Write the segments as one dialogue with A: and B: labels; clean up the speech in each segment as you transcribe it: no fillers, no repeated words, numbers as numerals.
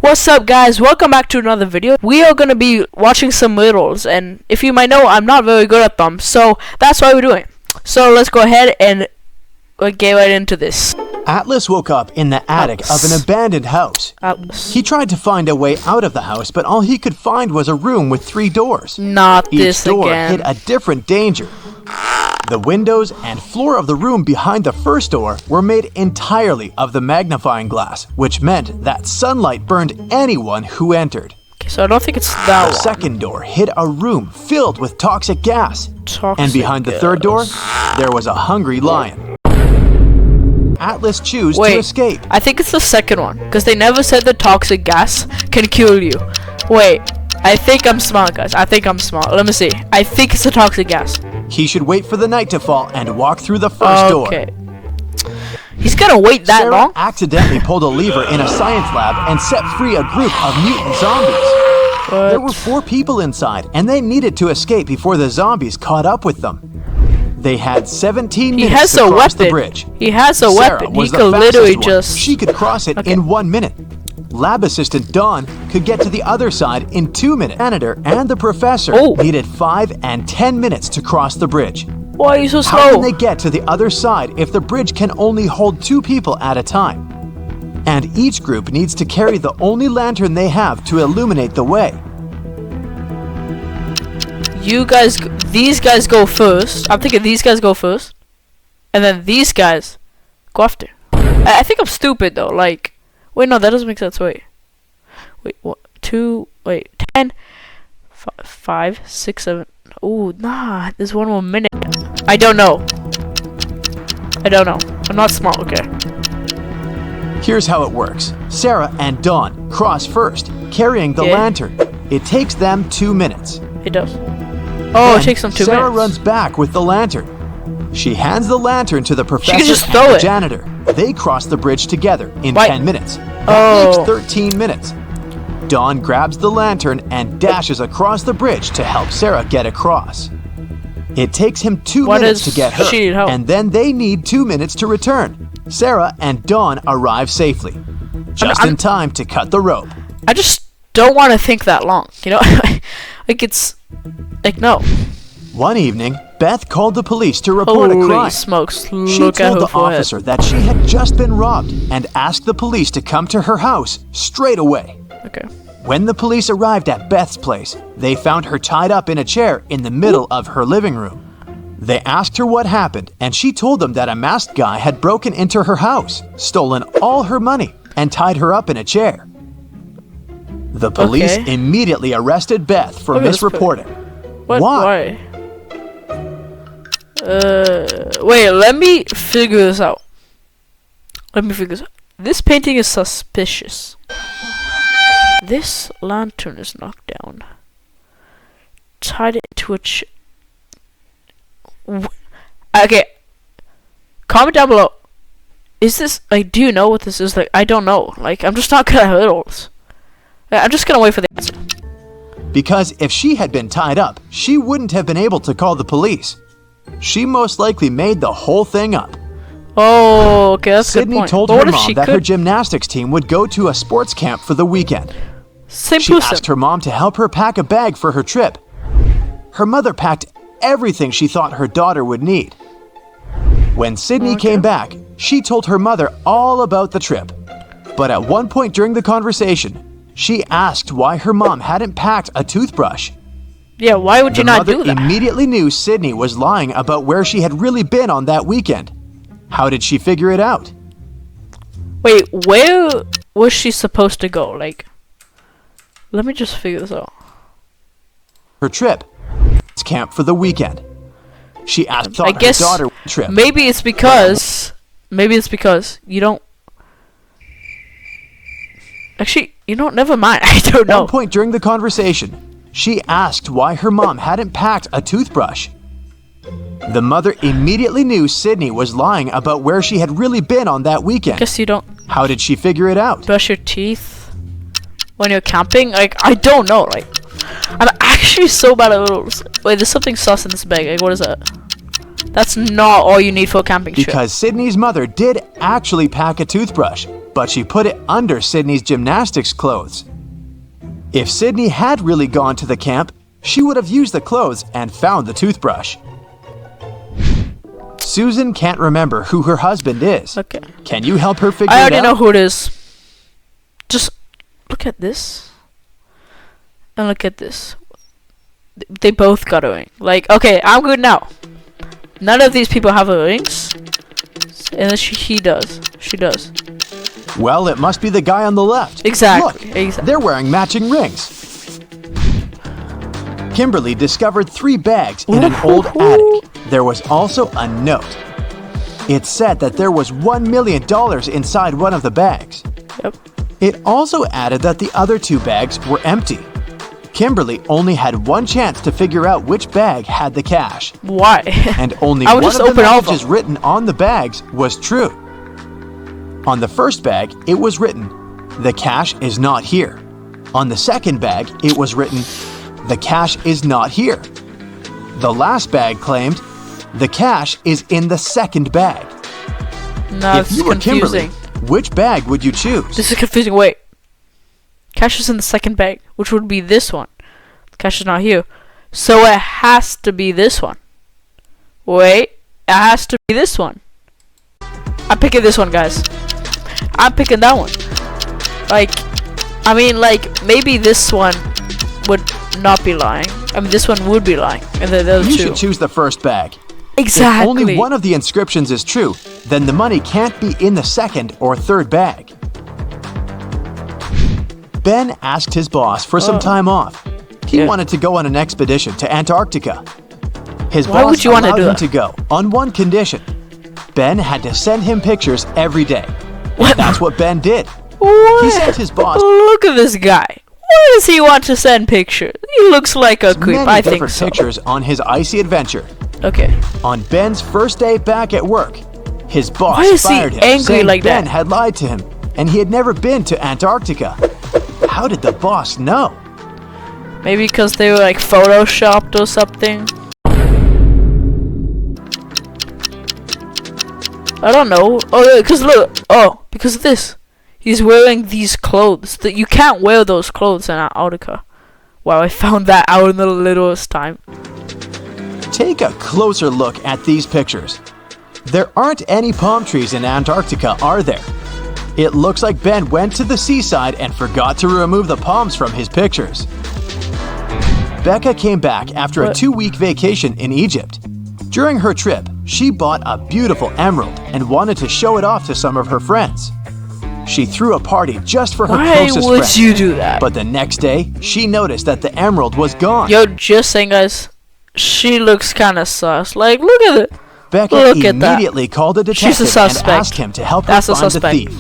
A: What's up, guys? Welcome back to another video. We are going to be watching some riddles, and if you might know, I'm not very good at them, so that's why we're doing it. So let's go ahead and get right into this.
B: Atlas woke up in the attic of an abandoned house. He tried to find a way out of the house, but all he could find was a room with 3 doors.
A: Not this
B: again. Each door
A: again.
B: hid a different danger. The windows and floor of the room behind the first door were made entirely of the magnifying glass, which meant that sunlight burned anyone who entered.
A: Okay, so I don't think it's that one.
B: The second door hid a room filled with toxic gas. And behind the third door, there was a hungry lion. Atlas chose to escape.
A: I think it's the second one, because they never said the toxic gas can kill you. Wait, I think I'm smart, guys. I think I'm smart. Let me see. I think it's the toxic gas.
B: He should wait for the night to fall and walk through the first door.
A: Okay. He's gonna wait that
B: Sarah
A: long?
B: accidentally pulled a lever in a science lab and set free a group of mutant zombies.
A: What?
B: There were 4 people inside, and they needed to escape before the zombies caught up with them. They had 17 minutes to cross the bridge.
A: He has a
B: Sarah
A: weapon.
B: was
A: He
B: the
A: could literally
B: fastest one.
A: just...
B: She could cross it in 1 minute. Lab assistant Dawn could get to the other side in 2 minutes. Janitor and the professor needed 5 and 10 minutes to cross the bridge.
A: Why are you so slow?
B: How can they get to the other side if the bridge can only hold 2 people at a time? And each group needs to carry the only lantern they have to illuminate the way.
A: These guys go first. I'm thinking these guys go first, and then these guys go after. I think I'm stupid though. Like, wait, no, that doesn't make sense. Wait, what? 2, wait, 10, 5, 6, 7. Oh, nah, there's 1 more minute. I don't know. I'm not smart. Okay.
B: Here's how it works. Sarah and Dawn cross first, carrying the lantern. It takes them 2 minutes.
A: It does. Oh, it takes them 2 minutes.
B: Sarah runs back with the lantern. She hands the lantern to the professor
A: and
B: the janitor. They cross the bridge together in 10 minutes. That makes 13 minutes. Dawn grabs the lantern and dashes across the bridge to help Sarah get across. It takes him 2 minutes to get her, and then they need 2 minutes to return. Sarah and Dawn arrive safely, just in time to cut the rope.
A: I just don't want to think that long, you know? Like, it's... Like, no.
B: One evening, Beth called the police to report a crime.
A: Holy smokes,
B: she told the officer that she had just been robbed and asked the police to come to her house straight away.
A: Okay.
B: When the police arrived at Beth's place, they found her tied up in a chair in the middle of her living room. They asked her what happened, and she told them that a masked guy had broken into her house, stolen all her money, and tied her up in a chair. The police immediately arrested Beth for misreporting.
A: What?
B: Why?
A: Wait, let me figure this out. This painting is suspicious. This lantern is knocked down. Tied it to a Okay. Comment down below. Is this, like, do you know what this is? Like, I don't know. Like, I'm just not good at riddles. I'm just gonna wait for the answer.
B: Because if she had been tied up, she wouldn't have been able to call the police. She most likely made the whole thing up.
A: Oh, okay, that's a good point.
B: Sydney told her mom that her gymnastics team would go to a sports camp for the weekend. She asked her mom to help her pack a bag for her trip. Her mother packed everything she thought her daughter would need. When Sydney came back, she told her mother all about the trip. But at one point during the conversation, she asked why her mom hadn't packed a toothbrush.
A: Yeah, why would you not do that?
B: The mother immediately knew Sydney was lying about where she had really been on that weekend. How did she figure it out?
A: Wait, where was she supposed to go? Like, let me just figure this out.
B: Her trip. It's camp for the weekend. She asked her daughter trip.
A: Maybe it's because you don't. Actually, you know, never mind. I don't know.
B: At one point during the conversation, she asked why her mom hadn't packed a toothbrush. The mother immediately knew Sydney was lying about where she had really been on that weekend.
A: Guess you don't.
B: How did she figure it out?
A: Brush your teeth when you're camping? Like, I don't know. Like, I'm actually so bad at riddles. Wait, there's something sus in this bag. Like, what is that? That's not all you need for a camping trip.
B: Because Sydney's mother did actually pack a toothbrush, but she put it under Sydney's gymnastics clothes. If Sydney had really gone to the camp, she would have used the clothes and found the toothbrush. Susan can't remember who her husband is.
A: Okay.
B: Can you help her figure it out?
A: I already know who it is. Just look at this. And look at this. They both got a ring. Like, okay, I'm good now. None of these people have rings. And then he does. She does.
B: Well, it must be the guy on the left.
A: Exactly.
B: Look, they're wearing matching rings. Kimberly discovered 3 bags in an old attic. There was also a note. It said that there was $1 million inside one of the bags.
A: Yep.
B: It also added that the other 2 bags were empty. Kimberly only had one chance to figure out which bag had the cash.
A: Why?
B: And only one of the messages written on the bags was true. On the first bag, it was written, "The cash is not here." On the second bag, it was written, "The cash is not here." The last bag claimed, "The cash is in the second bag."
A: No,
B: if you were Kimberly, which bag would you choose?
A: This is confusing. Wait. Cash is in the second bag, which would be this one. Cash is not here. So it has to be this one. Wait. It has to be this one. I'm picking this one, guys. I'm picking that one. Like, I mean, like, maybe this one would not be lying. I mean, this one would be lying. And the other two.
B: You should choose the first bag.
A: Exactly.
B: If only one of the inscriptions is true, then the money can't be in the second or third bag. Ben asked his boss for some time off. He wanted to go on an expedition to Antarctica. His boss allowed him to go on one condition. Ben had to send him pictures every day. That's what Ben did.
A: What?
B: He sent his boss.
A: Look at this guy. Why does he want to send pictures? He looks like a creep. I think so.
B: Pictures on his icy adventure.
A: Okay.
B: On Ben's first day back at work, his boss fired him, saying Ben had lied to him and he had never been to Antarctica. How did the boss know?
A: Maybe because they were like photoshopped or something. I don't know. Oh, because look. Oh, because of this. He's wearing these clothes. That you can't wear those clothes in Antarctica. Wow, I found that out in the littlest time.
B: Take a closer look at these pictures. There aren't any palm trees in Antarctica, are there? It looks like Ben went to the seaside and forgot to remove the palms from his pictures. Becca came back after a 2-week vacation in Egypt. During her trip, she bought a beautiful emerald and wanted to show it off to some of her friends. She threw a party just for her closest friends.
A: Why would you do that?
B: But the next day, she noticed that the emerald was gone.
A: Yo, just saying, guys, she looks kind of sus. Like, look at it.
B: Becca immediately called a detective and asked him to help her find the thief.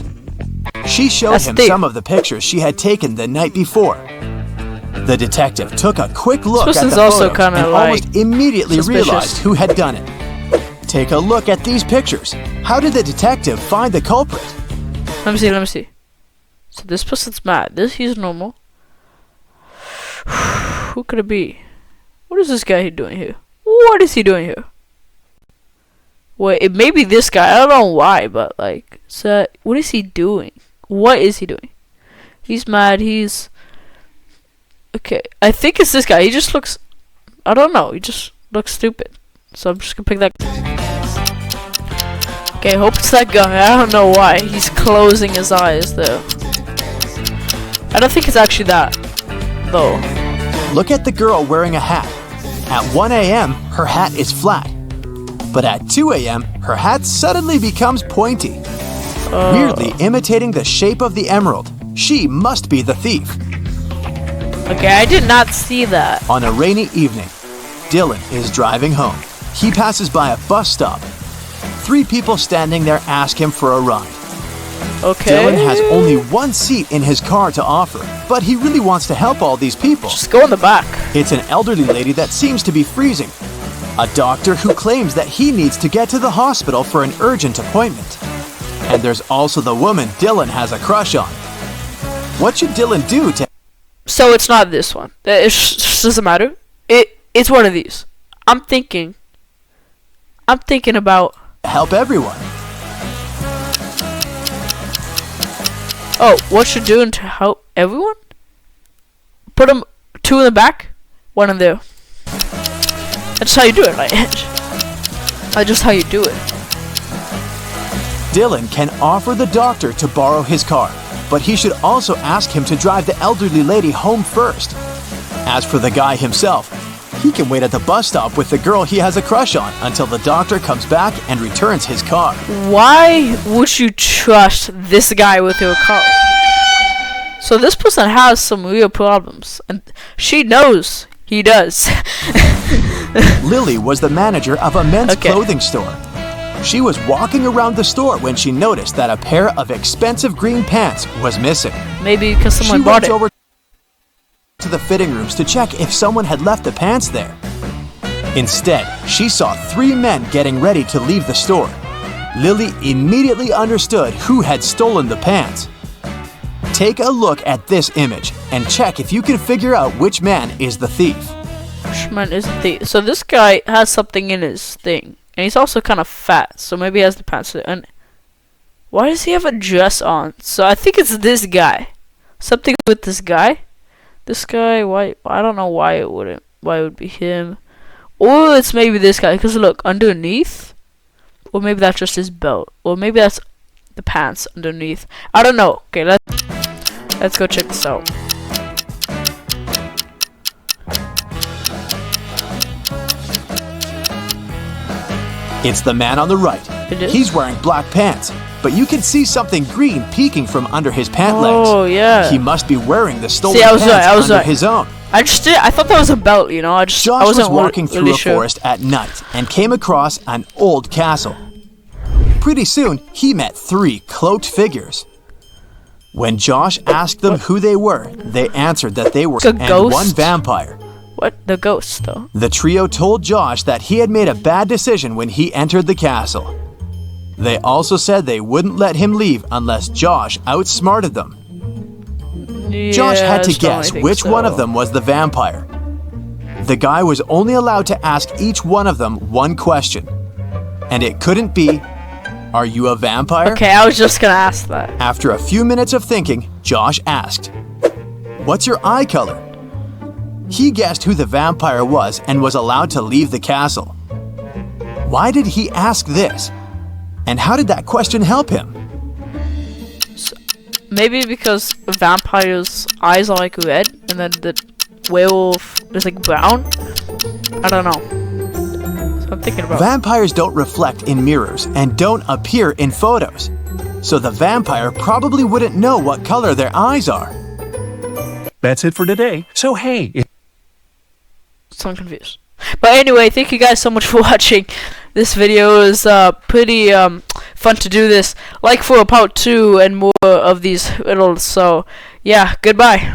B: She showed him some of the pictures she had taken the night before. The detective took a quick look at the photos and almost immediately realized who had done it. Take a look at these pictures. How did the detective find the culprit?
A: Let me see. So this person's mad. He's normal. Who could it be? What is this guy doing here? What is he doing here? Wait, it may be this guy. I don't know why, but like, so what is he doing? What is he doing? He's mad. Okay, I think it's this guy. He just looks, I don't know. He just looks stupid. So I'm just gonna pick that. Okay, hope it's that guy. I don't know why. He's closing his eyes though. I don't think it's actually that, though.
B: Look at the girl wearing a hat. At 1 a.m., her hat is flat. But at 2 a.m., her hat suddenly becomes pointy. Weirdly imitating the shape of the emerald. She must be the thief.
A: Okay, I did not see that.
B: On a rainy evening, Dylan is driving home. He passes by a bus stop. 3 people standing there ask him for a ride.
A: Okay.
B: Dylan has only one seat in his car to offer, but he really wants to help all these people.
A: Just go in the back.
B: It's an elderly lady that seems to be freezing. A doctor who claims that he needs to get to the hospital for an urgent appointment. And there's also the woman Dylan has a crush on. What should Dylan do to...
A: So it's not this one. It doesn't matter. It's one of these. I'm thinking about...
B: help everyone.
A: Oh, what you're doing to help everyone? Put them 2 in the back, 1 in there. That's how you do it, right? That's just how you do it.
B: Dylan can offer the doctor to borrow his car, but he should also ask him to drive the elderly lady home first. As for the guy himself, he can wait at the bus stop with the girl he has a crush on until the doctor comes back and returns his car.
A: Why would you trust this guy with your car? So this person has some real problems, and she knows he does.
B: Lily was the manager of a men's clothing store. She was walking around the store when she noticed that a pair of expensive green pants was missing.
A: Maybe because someone bought it.
B: She went over to the fitting rooms to check if someone had left the pants there. Instead, she saw 3 men getting ready to leave the store. Lily immediately understood who had stolen the pants. Take a look at this image and check if you can figure out which man is the thief.
A: Which man is the thief? So this guy has something in his thing. And he's also kind of fat, so maybe he has the pants. And why does he have a dress on? So I think it's this guy. Something with this guy. This guy, why? I don't know why it wouldn't. Why it would be him? Or it's maybe this guy. Because look, underneath. Or maybe that's just his belt. Or maybe that's the pants underneath. I don't know. Okay, let's go check this out.
B: It's the man on the right. He's wearing black pants, but you can see something green peeking from under his pant legs.
A: Oh, yeah.
B: He must be wearing the stolen pants under his own.
A: I thought that was a belt, you know.
B: Josh was walking through a forest at night and came across an old castle. Pretty soon, he met 3 cloaked figures. When Josh asked them who they were, they answered that they were and 1 vampire.
A: What? The ghost, though.
B: The trio told Josh that he had made a bad decision when he entered the castle. They also said they wouldn't let him leave unless Josh outsmarted them.
A: Yeah,
B: Josh had to guess which one of them was the vampire. The guy was only allowed to ask each one of them 1 question. And it couldn't be, "Are you a vampire?"
A: Okay, I was just gonna ask that.
B: After a few minutes of thinking, Josh asked, "What's your eye color?" He guessed who the vampire was and was allowed to leave the castle. Why did he ask this? And how did that question help him?
A: Maybe because a vampire's eyes are like red, and then the werewolf is like brown? I don't know. So I'm thinking about.
B: Vampires don't reflect in mirrors and don't appear in photos. So the vampire probably wouldn't know what color their eyes are.
C: That's it for today. So hey.
A: So I'm confused. But anyway, thank you guys so much for watching. This video is pretty fun to do this. Like for a part 2 and more of these riddles. So yeah, goodbye.